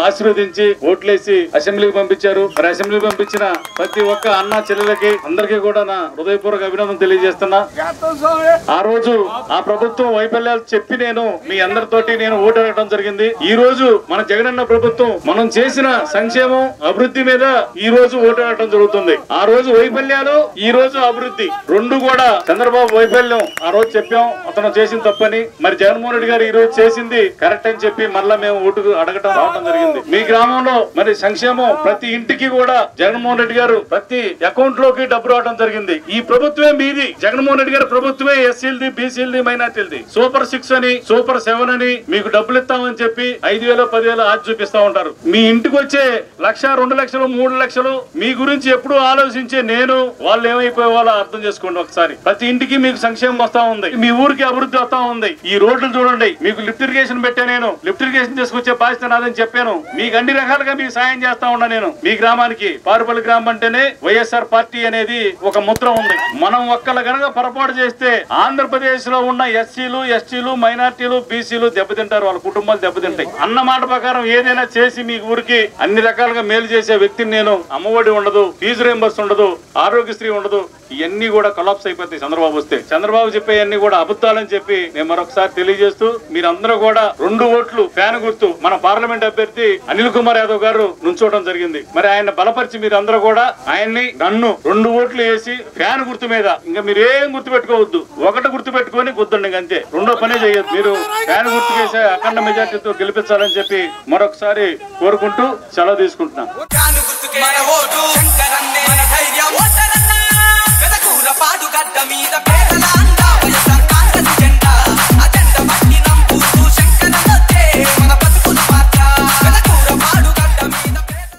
ఆశీర్వదించి ఓట్లేసి అసెంబ్లీకి పంపించారు. మరి అసెంబ్లీ పంపించిన ప్రతి ఒక్క అన్న చెల్లెలకి అందరికీ కూడా నా హృదయపూర్వక అభినందన తెలియజేస్తున్నా. ఆ రోజు ఆ ప్రభుత్వం వైఫల్యాలు చెప్పి నేను మీ అందరితోటి నేను ఓటు అడగడం జరిగింది. ఈ రోజు మన జగనన్న ప్రభుత్వం మనం చేసిన సంక్షేమం అభివృద్ధి మీద ఈ రోజు ఓటు అడగడం జరుగుతుంది. ఆ రోజు వైఫల్యాలు, ఈ రోజు అభివృద్ధి రెండు కూడా చంద్రబాబు వైఫల్యం ఆ రోజు చెప్పాం అతను చేసిన తప్పని. మరి జగన్మోహన్ రెడ్డి గారు ఈ రోజు చేసింది కరెక్ట్ అని చెప్పి మళ్ళా మేము ఓటు అడగటం రావడం జరిగింది. మీ గ్రామంలో మరి సంక్షేమం ప్రతి ఇంటికి కూడా జగన్మోహన్ రెడ్డి గారు ప్రతి అకౌంట్ లోకి డబ్బు రావడం జరిగింది. ఈ ప్రభుత్వమే మీది, జగన్మోహన్ రెడ్డి గారి ప్రభుత్వమే ఎస్సీలది, బీసీలది, మైనార్టీలది. సూపర్ 6 అని, సూపర్ 7 అని మీకు డబ్బులు ఇస్తామని చెప్పి 5,000 10,000 ఆది చూపిస్తా ఉంటారు. మీ ఇంటికి వచ్చే 1,00,000 2 లక్షలు 3 లక్షలు మీ గురించి ఎప్పుడు ఆలోచించే నేను వాళ్ళు ఏమైపోయే వాళ్ళో అర్థం చేసుకోండి ఒకసారి. ప్రతి ఇంటికి మీకు సంక్షేమం వస్తా ఉంది, మీ ఊరికి అభివృద్ధి వస్తా ఉంది. ఈ రోడ్లు చూడండి, మీకు లిఫ్ట్ ఇరిగేషన్ పెట్టా, నేను లిఫ్ట్ ఇరిగేషన్ తీసుకొచ్చే బాధ్యత నాదని చెప్పాను. మీకు అన్ని రకాలుగా మీకు సాయం చేస్తా ఉన్నా నేను. మీ గ్రామానికి పారుపల్లి గ్రామం అంటేనే వైఎస్ఆర్ పార్టీ అనేది ఒక ముద్ర ఉంది. మనం ఒక్కళ్ళ గనక పొరపాటు చేస్తే ఆంధ్రప్రదేశ్ లో ఉన్న ఎస్సీలు, ఎస్టీలు, మైనార్టీలు, బీసీలు దెబ్బతింటారు, వాళ్ళ కుటుంబాలు దెబ్బతింటాయి. అన్న మాట ప్రకారం ఏదైనా చేసి మీ ఊరికి అన్ని రకాలుగా మేలు చేసే వ్యక్తిని నేను. అమ్మఒడి ఉండదు, ఫీజు రీంబర్స్ ఉండదు, ఆరోగ్యశ్రీ ఉండదు, ఇవన్నీ కూడా కొలాప్స్ అయిపోతాయి చంద్రబాబు వస్తే. చంద్రబాబు చెప్పేవన్నీ కూడా అబద్ధాలని చెప్పి నేను మరొకసారి తెలియజేస్తూ మీరందరూ కూడా 2 ఓట్లు ఫ్యాన్ గుర్తు మన పార్లమెంట్ అభ్యర్థి అనిల్ కుమార్ యాదవ్ గారు నుంచోవడం జరిగింది. మరి ఆయన బలపరిచి మీరందరూ కూడా ఆయన్ని నన్ను 2 ఓట్లు వేసి ఫ్యాన్ గుర్తు మీద, ఇంకా మీరు ఏం గుర్తు పెట్టుకోవద్దు, 1 గుర్తు పెట్టుకొని గుర్తుండి అంతే, 2వ పనే చేయొద్దు. మీరు ఫ్యాన్ గుర్తు చేసే అఖండ మెజార్టీతో గెలిపించాలని చెప్పి మరొకసారి కోరుకుంటూ సెలవు తీసుకుంటున్నాను. పాడు గడ్డ మీద